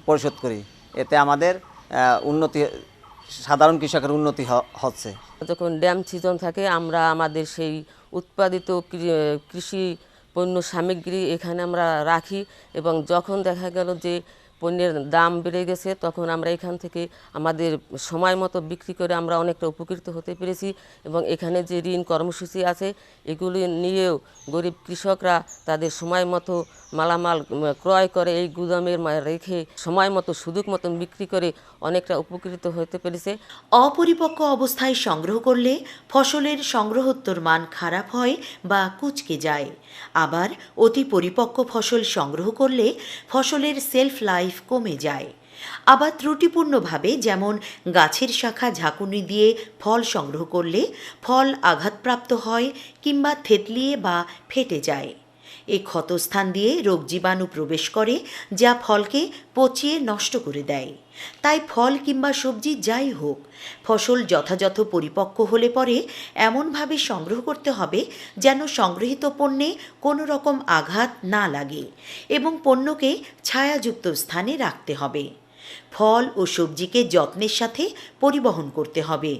পরিশোধ করি। এতে আমাদের উন্নতি, সাধারণ কৃষকের উন্নতি হচ্ছে। যখন ড্যাম সিজন থাকে আমরা আমাদের সেই উৎপাদিত কৃষি পণ্য সামগ্রী এখানে আমরা রাখি, এবং যখন দেখা গেল যে পণ্যের দাম বেড়ে গেছে তখন আমরা এখান থেকে আমাদের সময় মতো বিক্রি করে আমরা অনেকটা উপকৃত হতে পেরেছি। এবং এখানে যে ঋণ কর্মসূচি আছে এগুলি নিয়েও গরিব কৃষকরা তাদের সময় মতো মালামাল ক্রয় করে এই গুদামের রেখে সময় মতো সুযোগ মতন বিক্রি করে অনেকটা উপকৃত হতে পেরেছে। অপরিপক্ক অবস্থায় সংগ্রহ করলে ফসলের সংগ্রহোত্তর মান খারাপ হয় বা কুঁচকে যায়। আবার অতি পরিপক্ক ফসল সংগ্রহ করলে ফসলের সেলফ লাইফ কমে যায়। আবার ত্রুটিপূর্ণভাবে, যেমন গাছের শাখা ঝাঁকুনি দিয়ে ফল সংগ্রহ করলে ফল আঘাতপ্রাপ্ত হয় কিংবা থেতলিয়ে বা ফেটে যায়। এ ক্ষতস্থান দিয়ে রোগ জীবাণু প্রবেশ করে, যা ফলকে পচিয়ে নষ্ট করে দেয়। তাই ফল কিংবা সবজি যাই হোক, ফসল যথাযথ পরিপক্ক হলে পরে এমনভাবে সংগ্রহ করতে হবে যেন সংগৃহীত পণ্যে কোনো রকম আঘাত না লাগে, এবং পণ্যকে ছায়াযুক্ত স্থানে রাখতে হবে। ফল ও সবজিকে যত্নের সাথে পরিবহন করতে হবে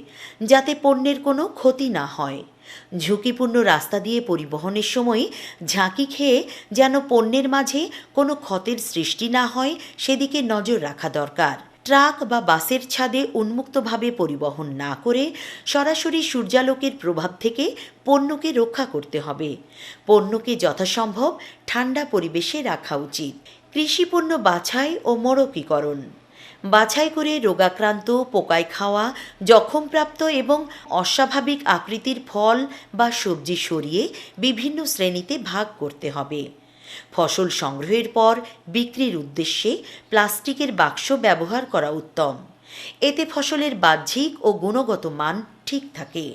যাতে পণ্যের কোনো ক্ষতি না হয়। ঝুঁকিপূর্ণ রাস্তা দিয়ে পরিবহনের সময় ঝাঁকি খেয়ে যেন পণ্যের মাঝে কোনো ক্ষতের সৃষ্টি না হয় সেদিকে নজর রাখা দরকার। ট্রাক বা বাসের ছাদে উন্মুক্তভাবে পরিবহন না করে সরাসরি সূর্যালোকের প্রভাব থেকে পণ্যকে রক্ষা করতে হবে। পণ্যকে যথাসম্ভব ঠান্ডা পরিবেশে রাখা উচিত। কৃষিপণ্য বাছাই ও মোড়কীকরণ। বাছাই করে রোগাক্রান্ত, পোকায় খাওয়া, জখমপ্রাপ্ত এবং অস্বাভাবিক আকৃতির ফল বা সবজি সরিয়ে বিভিন্ন শ্রেণীতে ভাগ করতে হবে। ফসল সংগ্রহের পর বিক্রির উদ্দেশ্যে প্লাস্টিকের বাক্স ব্যবহার করা উত্তম। এতে ফসলের বাহ্যিক ও গুণগত মান ঠিক থাকে।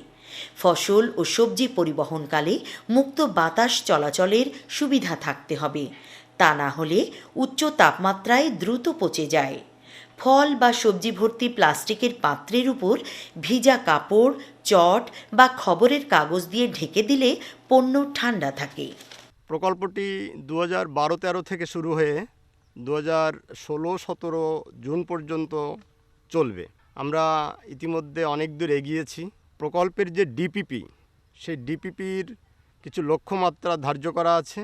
ফসল ও সবজি পরিবহনকালে মুক্ত বাতাস চলাচলের সুবিধা থাকতে হবে, তা না হলে উচ্চ তাপমাত্রায় দ্রুত পচে যায়। ফল বা সবজি ভর্তি প্লাস্টিকের পাত্রের উপর ভিজা কাপড়, চট বা খবরের কাগজ দিয়ে ঢেকে দিলে পণ্য ঠান্ডা থাকে। প্রকল্পটি 2012-13 থেকে শুরু হয়ে 2016-17 জুন পর্যন্ত চলবে। আমরা ইতিমধ্যে অনেক দূর এগিয়েছি। প্রকল্পের যে ডিপিপি, সেই ডিপিপির কিছু লক্ষ্যমাত্রা ধার্য করা আছে।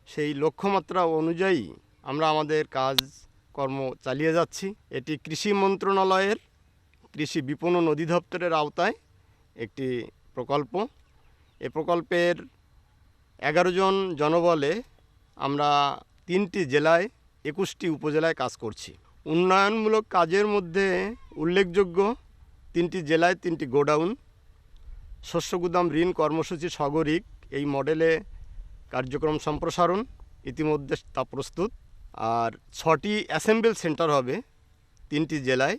সেই লক্ষ্যমাত্রা অনুযায়ী আমরা আমাদের কাজকর্ম চালিয়ে যাচ্ছি। এটি কৃষি মন্ত্রণালয়ের কৃষি বিপণন অধিদপ্তরের আওতায় একটি প্রকল্প। এ প্রকল্পের 11 জন জনবলে আমরা 3টি জেলায় 21টি উপজেলায় কাজ করছি। উন্নয়নমূলক কাজের মধ্যে উল্লেখযোগ্য 3টি জেলায় 3টি গোডাউন, শস্য গুদাম ঋণ কর্মসূচি সগরিক এই মডেলে কার্যক্রম সম্প্রসারণ, ইতিমধ্যে তা প্রস্তুত। আর 6টি অ্যাসেম্বল সেন্টার হবে 3টি জেলায়,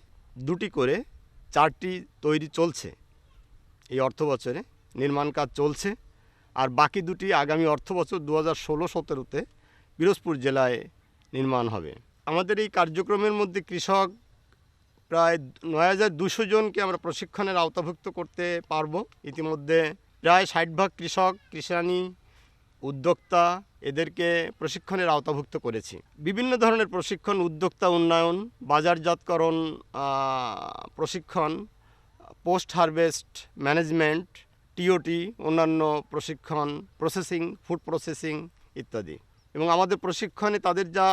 2টি করে, 4টি তৈরি চলছে। এই অর্থবছরে নির্মাণ কাজ চলছে। আর বাকি 2টি আগামী অর্থবছর 2016-17-তে পিরোজপুর জেলায় নির্মাণ হবে। আমাদের এই কার্যক্রমের মধ্যে কৃষক প্রায় 9200 জনকে আমরা প্রশিক্ষণের আওতাভুক্ত করতে পারবো। ইতিমধ্যে প্রায় 60% কৃষক, কৃষানি, উদ্যোক্তা এদেরকে প্রশিক্ষণের আওতাভুক্ত করেছি। বিভিন্ন ধরনের প্রশিক্ষণ, উদ্যোক্তা উন্নয়ন, বাজারজাতকরণ প্রশিক্ষণ, পোস্ট হারভেস্ট ম্যানেজমেন্ট, টিওটি, অন্যান্য প্রশিক্ষণ, প্রসেসিং, ফুড প্রসেসিং ইত্যাদি। এবং আমাদের প্রশিক্ষণে তাদের যা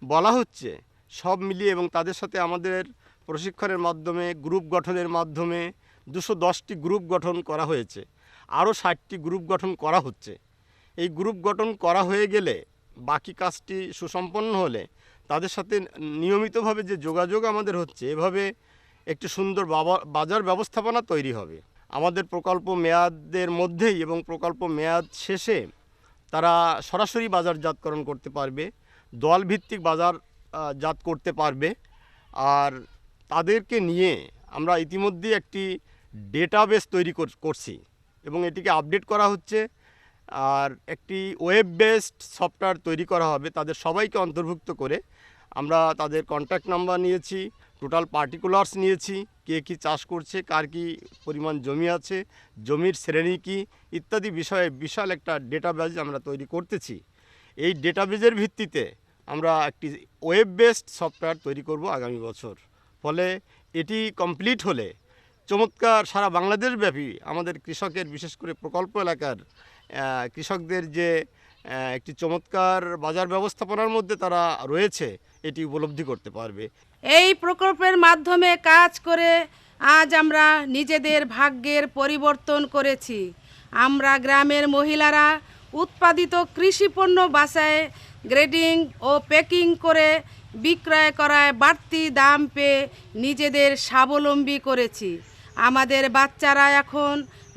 বলা হচ্ছে সব মিলিয়ে, এবং তাদের সাথে আমাদের প্রশিক্ষণের মাধ্যমে গ্রুপ গঠনের মাধ্যমে 210টি গ্রুপ গঠন করা হয়েছে। আরও 60টি গ্রুপ গঠন করা হচ্ছে। এই গ্রুপ গঠন করা হয়ে গেলে, বাকি কাজটি সুসম্পন্ন হলে তাদের সাথে নিয়মিতভাবে যে যোগাযোগ আমাদের হচ্ছে, এভাবে একটি সুন্দর বাজার ব্যবস্থাপনা তৈরি হবে। আমাদের প্রকল্প মেয়াদের মধ্যেই এবং প্রকল্প মেয়াদ শেষে তারা সরাসরি বাজারজাতকরণ করতে পারবে, দলভিত্তিক বাজারজাত করতে পারবে। আর তাদেরকে নিয়ে আমরা ইতিমধ্যেই একটি ডেটাবেস তৈরি করছি এবং এটিকে আপডেট করা হচ্ছে। আর একটি ওয়েব বেসড সফটওয়্যার তৈরি করা হবে তাদের সবাইকে অন্তর্ভুক্ত করে। আমরা তাদের কন্ট্যাক্ট নাম্বার নিয়েছি, টোটাল পার্টিকুলার্স নিয়েছি, কে কী চাষ করছে, কার কী পরিমাণ জমি আছে, জমির শ্রেণী কী ইত্যাদি বিষয়ে বিশাল একটা ডেটাবেস আমরা তৈরি করতেছি। এই ডেটাবেসের ভিত্তিতে আমরা একটি ওয়েব বেসড সফটওয়্যার তৈরি করব আগামী বছর। ফলে এটি কমপ্লিট হলে চমৎকার সারা বাংলাদেশব্যাপী আমাদের কৃষকের, বিশেষ করে প্রকল্প এলাকার কৃষকদের যে একটি চমৎকার বাজার ব্যবস্থাপনার মধ্যে তারা রয়েছে এটি উপলব্ধি করতে পারবে। এই প্রকল্পের মাধ্যমে কাজ করে আজ আমরা নিজেদের ভাগ্যের পরিবর্তন করেছি। আমরা গ্রামের মহিলারা উৎপাদিত কৃষি পণ্য বাছাই, গ্রেডিং ও প্যাকিং করে বিক্রয় করায় বাড়তি দাম পেয়ে নিজেদের স্বাবলম্বী করেছি। আমাদের বাচ্চারা এখন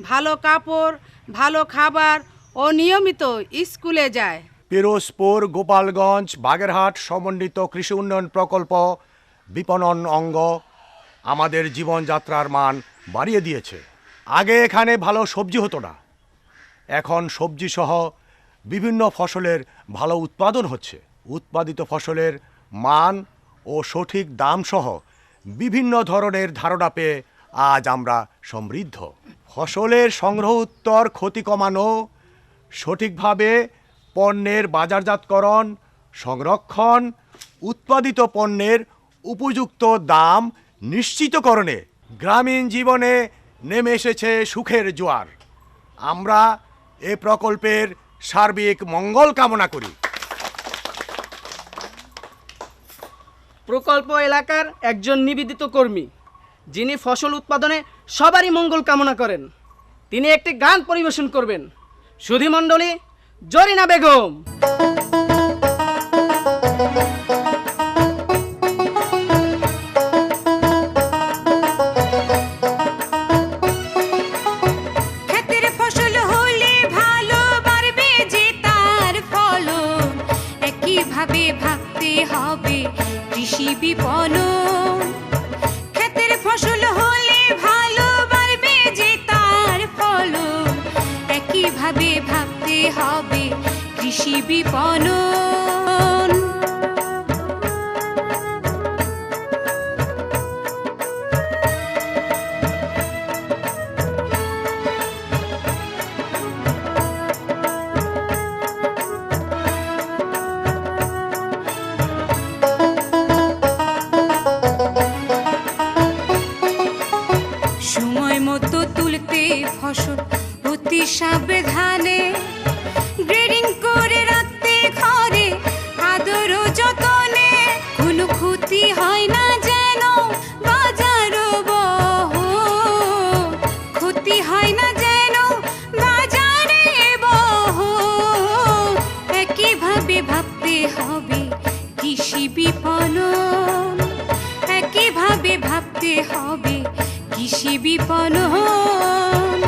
ভালো কাপড়, ভালো খাবার ও নিয়মিত স্কুলে যায়। পিরোজপুর, গোপালগঞ্জ, বাগেরহাট সমন্বিত কৃষি উন্নয়ন প্রকল্প বিপণন অঙ্গ আমাদের জীবনযাত্রার মান বাড়িয়ে দিয়েছে। আগে এখানে ভালো সবজি হতো না, এখন সবজি সহ বিভিন্ন ফসলের ভালো উৎপাদন হচ্ছে। উৎপাদিত ফসলের মান ও সঠিক দাম সহ বিভিন্ন ধরনের ধারণা পেয়ে আজ আমরা সমৃদ্ধ। ফসলের সংগ্রহোত্তর ক্ষতি কমানো, সঠিকভাবে পণ্যের বাজারজাতকরণ, সংরক্ষণ, উৎপাদিত পণ্যের উপযুক্ত দাম নিশ্চিতকরণে গ্রামীণ জীবনে নেমে এসেছে সুখের জোয়ার। আমরা এ প্রকল্পের সার্বিক মঙ্গল কামনা করি। প্রকল্প এলাকার একজন নিবেদিত কর্মী, যিনি ফসল উৎপাদনে সবারই মঙ্গল কামনা করেন, তিনি একটি গান পরিবেশন করবেন। সুধীমণ্ডলী, জরিনা বেগম। ক্ষেতের ফসল হলে ভালো বাড়বে যে তার ফলন, একইভাবে ভাবতে হবে কৃষি বিপণন। ক্ষেতের ফসল হলে ভালো বাড়বে যে তার ফলন, একইভাবে ভাবতে হবে কৃষি বিপণন। সময় মতো তুলতে ফসল অতি সাবধানে, গ্রেডিং করে রাখতে ঘরে আদর ও যতনে, কোনো ক্ষতি হয় না যেন বাজার বহ, ক্ষতি হয় না যেন বাজারে বহ, একইভাবে ভাবতে হবে কৃষি বিপণন, একইভাবে ভাবতে হবে কৃষি বিপণন।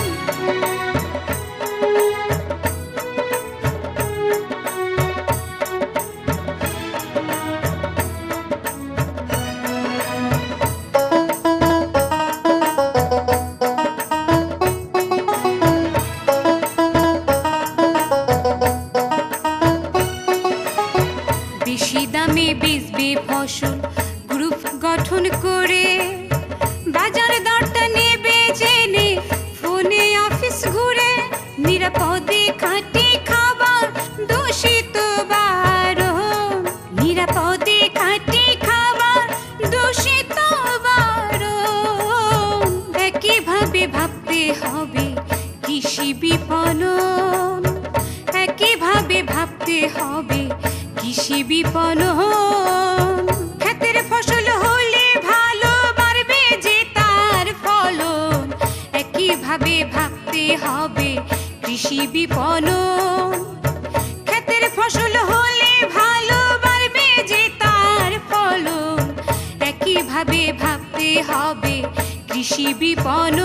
বেশি দামে বেচবে ফসল গ্রুপ গঠন করে, বাজার দরটা নেবে জেনে ফোনে অফিস ঘুরে, নিরাপদে খাঁটি খাবার দূষিত বারণ, নিরাপদে খাঁটি খাবার দূষিত বারণ, একইভাবে ভাবতে হবে কৃষি বিপণন, একইভাবে ভাবতে হবে কৃষি বিপণন। ক্ষেতের ফসল হলে ভালো বাড়বে যে তার ফলন, একইভাবে ভাবতে হবে কৃষি বিপণন। ক্ষেতের ফসল হলে ভালো বাড়বে যে তার ফলন, একইভাবে ভাবতে হবে কৃষি বিপণন।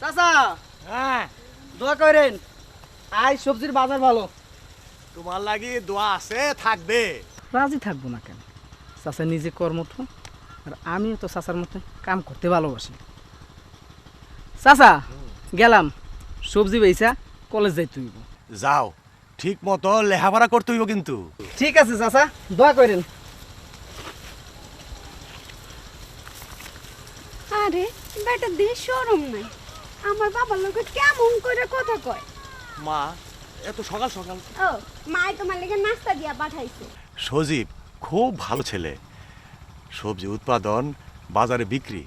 চাচা, দোয়া করেন, আজ সবজির বাজার ভালো। তোমার লাগি দোয়া আছে, থাকবে। রাজি থাকবো না কেন? চাচা নিজে কর্মঠ, আর আমিও তো চাচার মতো কাম করতে ভালোবাসি। চাচা, গেলাম, সবজি বেচা কলেজ যাইতে হইব। যাও, ঠিক মতো লেখাপড়া করতে হইব কিন্তু। ঠিক আছে চাচা, দোয়া করেন। আরে বেটা দেশ শরম নাই, আমার বাবার লোকে কেমন করে কথা কয়। মা, এত সকাল সকাল? ও মাই তোমার লেগে নাস্তা দিয়া পাঠাইছে। সজীব খুব ভালো ছেলে, সবজি উৎপাদন, বাজারে বিক্রি,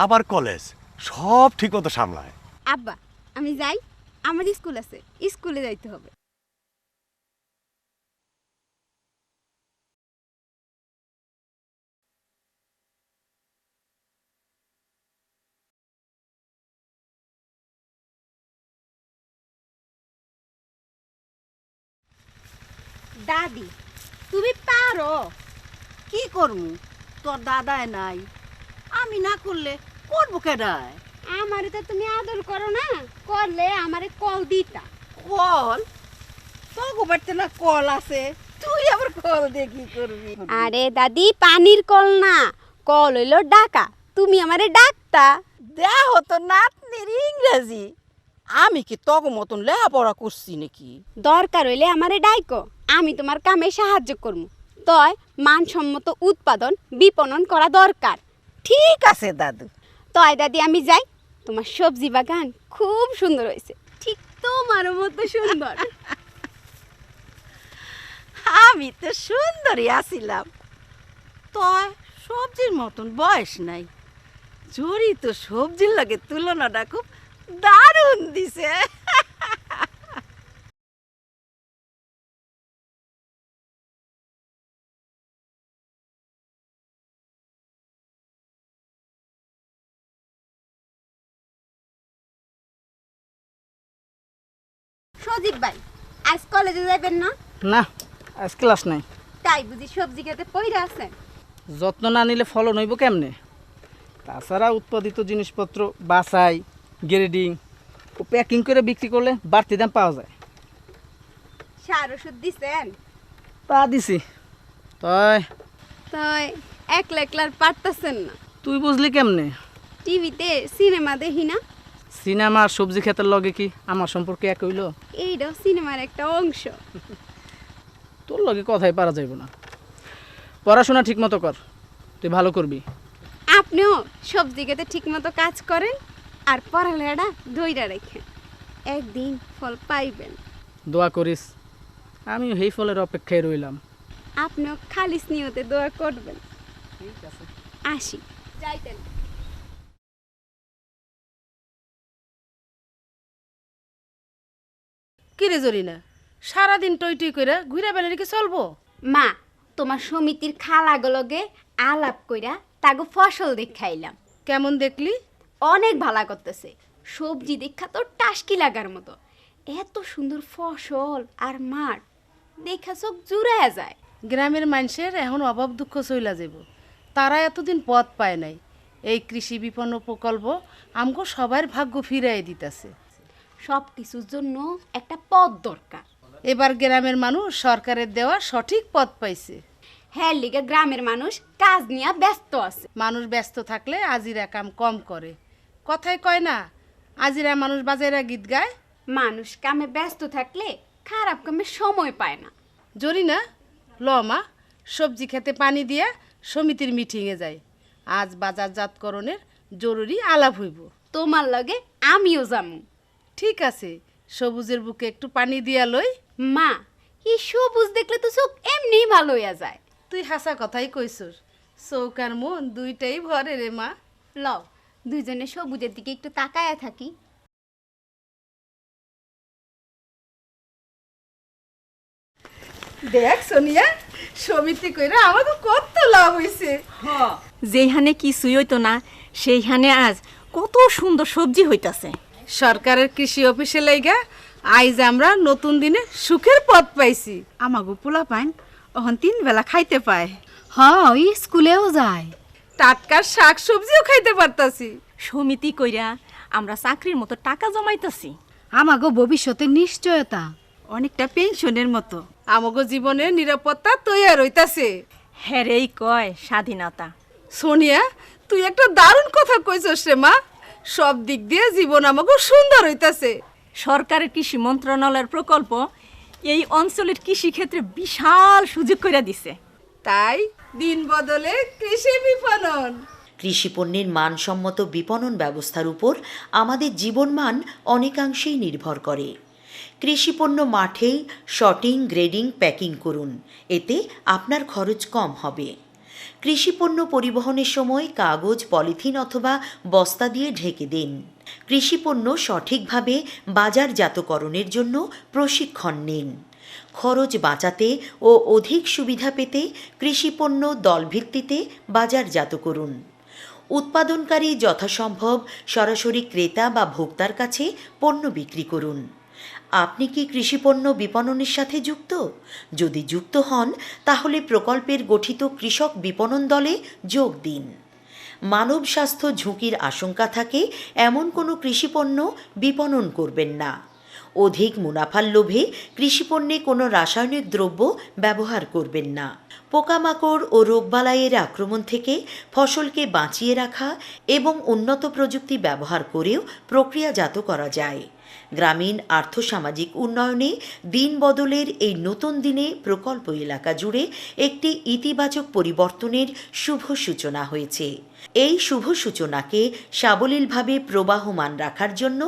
আবার কলেজ, সব ঠিক মতো সামলায়। আব্বা আমি যাই, আমার স্কুল আছে, স্কুলে যাইতে হবে। দাদি তুমি পারো? কি করমু, তোর দাদায় নাই, আমি না করলে করবো কেডায়? আমারে তো তুমি আদর করো না, করলে আমারে কল দিতা। কল? তোকে বাড়িতে না কল আছে, তুই আবার কল দিয়ে কি করবি? আরে দাদি পানির কল না, কল হইলো ডাকা, তুমি আমারে ডাকতা। দেহ তো নাতনির ইংরেজি, আমি কি তগ মতন লেখাপড়া করছি নাকি? দরকার হইলে আমারে ডাইকো, আমি তোমার কামে সাহায্য করবো। তয় মানসম্মত উৎপাদন বিপণন করা দরকার। ঠিক আছে দাদু। তয় দাদি আমি যাই, তোমার সবজি বাগান খুব সুন্দর হয়েছে, ঠিক তোমার মতো সুন্দর। আমি তো সুন্দরী আছিলাম, তয় সবজির মতন বয়স নাই। জরি তো সবজির লাগে তুলনাটা খুব দারুণ দিছে। সজীব ভাই আজ কলেজে যাবেন না? না, আজ ক্লাস নাই। তাই বুঝি সবজি খেতে পইরা আছেন? যত্ন না নিলে ফলন হইব কেমনে? তাছাড়া উৎপাদিত জিনিসপত্র বাছাই, গ্রেডিং ও প্যাকিং করে বিক্রি করলে বাড়তি দাম পাওয়া যায়। সার ওষুধ দিছেন? তা দিছি। তাই তাই একলা একলার পারতেছেন না? তুই বুঝলি কেমনে? টিভিতে সিনেমা দেখি না? সিনেমা আর সবজি ক্ষেতের লগে কি আমার সম্পর্কে এক হইল? এইটাও সিনেমার একটা অংশ। তোর লগে কথাই পারা যাইব না। পড়াশোনা ঠিক মতো কর, তুই ভালো করবি। আপনিও সবজি খেতে ঠিক মতো কাজ করেন আর পড়ালেখাটা ধইরা রাখেন, একদিন ফল পাইবেন। দোয়া করিস, আমিও এই ফলের অপেক্ষায় রইলাম। আপনিও খালিস নিয়তে দোয়া করবেন। আসি যাইতেন। কিরে জরিনা, সারাদিন টই টই করে ঘুরে বেড়ালে কি চলবো? মা তোমার সমিতির খালাগুলোকে আলাপ কইরা তাগো ফসল দেখাইলাম। কেমন দেখলি? অনেক ভালো করতেছে, সবজি দেখা তো টাসকি লাগার মতো। এত সুন্দর ফসল আর মাঠ দেখা চোখ জুড়ায় যায়। গ্রামের মানুষের এখন অভাব দুঃখ চইলা যাব, তারা এতদিন পথ পায় নাই। এই কৃষি বিপণন প্রকল্প আমগো সবার ভাগ্য ফিরাই দিতেছে। সব কিছুর জন্য একটা পথ দরকার। এবার গ্রামের মানুষ সরকারের দেওয়া সঠিক পথ পাইছে। হ্যাঁ লিগে গ্রামের মানুষ কাজ নিয়ে ব্যস্ত আছে। মানুষ ব্যস্ত থাকলে আজিরা কাম কম করে। কথায় কয় না, আজিরা মানুষ বাজাইরা গীত গায়। মানুষ কামে ব্যস্ত থাকলে খারাপ কামে সময় পায় না। জরিনা, ল মা, সবজি খেতে পানি দিয়া সমিতির মিটিংয়ে যায়। আজ বাজারজাতকরণের জরুরি আলাপ হইব। তোমার লগে আমিও যামু। ঠিক আছে, সবুজের বুকে একটু পানি দিয়া লই। মা এই সবুজ দেখলে তো চোখ এমনিই ভালো হইয়া যায়। তুই হাসা কথাই কইছস, চৌক আর মন দুইটাই ভরে রে মা। লও দুইজনে সবুজের দিকে একটু তাকায়া থাকি। দেখ সোনিয়া, সমিতি কইরা আমাকে কত লাভ হইছে। যেইখানে কিছুই হইতো না সেইখানে আজ কত সুন্দর সবজি হইতাছে। সরকারের কৃষি অফিসে লাইগা আইজ আমরা নতুন দিনে সুখের পথ পাইছি। আমাগো পোলা পাইন ওখান 3 বেলা খাইতে পায়। হ্যাঁ স্কুলেও যায়, টাটকা শাক সবজিও খাইতে পারতাছি। সমিতি কইরা আমরা চাকরির মতো টাকা জমাইতাছি। আমাগো ভবিষ্যতের নিশ্চয়তা, অনেকটা পেনশনের মতো। আমাগো জীবনের নিরাপত্তা তৈয়ার হইতাছে। হেরেই কয় স্বাধীনতা। সোনিয়া, তুই একটা দারুণ কথা কইছস রে মা। সব দিক দিয়ে জীবন আমাকে সুন্দর হইতাছে। সরকারের কৃষি মন্ত্রণালয়ের প্রকল্প এই অঞ্চলের কৃষি ক্ষেত্রে বিশাল সুযোগ করে দিছে। তাই দিন বদলে কৃষি বিপণন। কৃষিপণ্যের মানসম্মত বিপণন ব্যবস্থার উপর আমাদের জীবনমান অনেকাংশেই নির্ভর করে। কৃষিপণ্য মাঠেই শর্টিং, গ্রেডিং, প্যাকিং করুন, এতে আপনার খরচ কম হবে। কৃষিপণ্য পরিবহনের সময় কাগজ, পলিথিন অথবা বস্তা দিয়ে ঢেকে দিন। কৃষিপণ্য সঠিকভাবে বাজারজাতকরণের জন্য প্রশিক্ষণ নিন। খরচ বাঁচাতে ও অধিক সুবিধা পেতে কৃষিপণ্য দলভিত্তিতে বাজারজাত করুন। উৎপাদনকারী যথাসম্ভব সরাসরি ক্রেতা বা ভোক্তার কাছে পণ্য বিক্রি করুন। আপনি কি কৃষিপণ্য বিপণনের সাথে যুক্ত? যদি যুক্ত হন তাহলে প্রকল্পের গঠিত কৃষক বিপণন দলে যোগ দিন। মানব স্বাস্থ্য ঝুঁকির আশঙ্কা থাকে এমন কোনো কৃষিপণ্য বিপণন করবেন না। অধিক মুনাফার লোভে কৃষিপণ্যে কোনো রাসায়নিক দ্রব্য ব্যবহার করবেন না। পোকামাকড় ও রোগবালাইয়ের আক্রমণ থেকে ফসলকে বাঁচিয়ে রাখা এবং উন্নত প্রযুক্তি ব্যবহার করেও প্রক্রিয়াজাত করা যায়। গ্রামীণ আর্থসামাজিক উন্নয়নে দিন বদলের এই নতুন দিনে প্রকল্প এলাকা জুড়ে একটি ইতিবাচক পরিবর্তনের শুভ সূচনা হয়েছে। এই শুভ সূচনাকে সাবলীলভাবে প্রবাহমান রাখার জন্য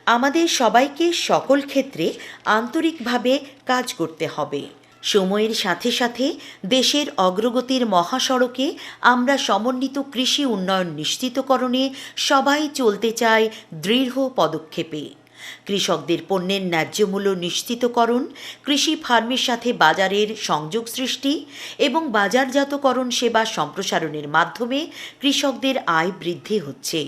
আমাদের সবাইকে সকল ক্ষেত্রে আন্তরিকভাবে কাজ করতে হবে। সময়ের সাথে সাথে দেশের অগ্রগতির মহাসড়কে আমরা সমন্বিত কৃষি উন্নয়ন নিশ্চিতকরণে সবাই চলতে চাই দৃঢ় পদক্ষেপে। কৃষকদের পণ্যের ন্যায্য মূল্য নিশ্চিতকরণ, কৃষি ফার্মের সাথে বাজারের সংযোগ সৃষ্টি এবং বাজারজাতকরণ সেবা সম্প্রসারণের মাধ্যমে কৃষকদের আয় বৃদ্ধি হচ্ছে।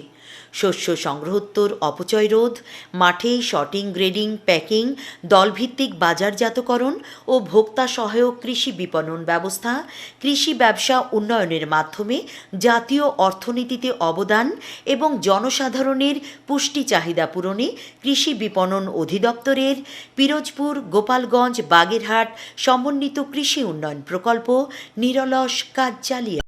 শস্য সংগ্রহোত্তর অপচয় রোধ, মাঠে শর্টিং, গ্রেডিং, প্যাকিং, দলভিত্তিক বাজারজাতকরণ ও ভোক্তা সহায়ক কৃষি বিপণন ব্যবস্থা কৃষি ব্যবসা উন্নয়নের মাধ্যমে জাতীয় অর্থনীতিতে অবদান এবং জনসাধারণের পুষ্টি চাহিদা পূরণে কৃষি বিপণন অধিদপ্তরের পিরোজপুর, গোপালগঞ্জ, বাগেরহাট সমন্বিত কৃষি উন্নয়ন প্রকল্প নিরলস কাজ চালিয়ে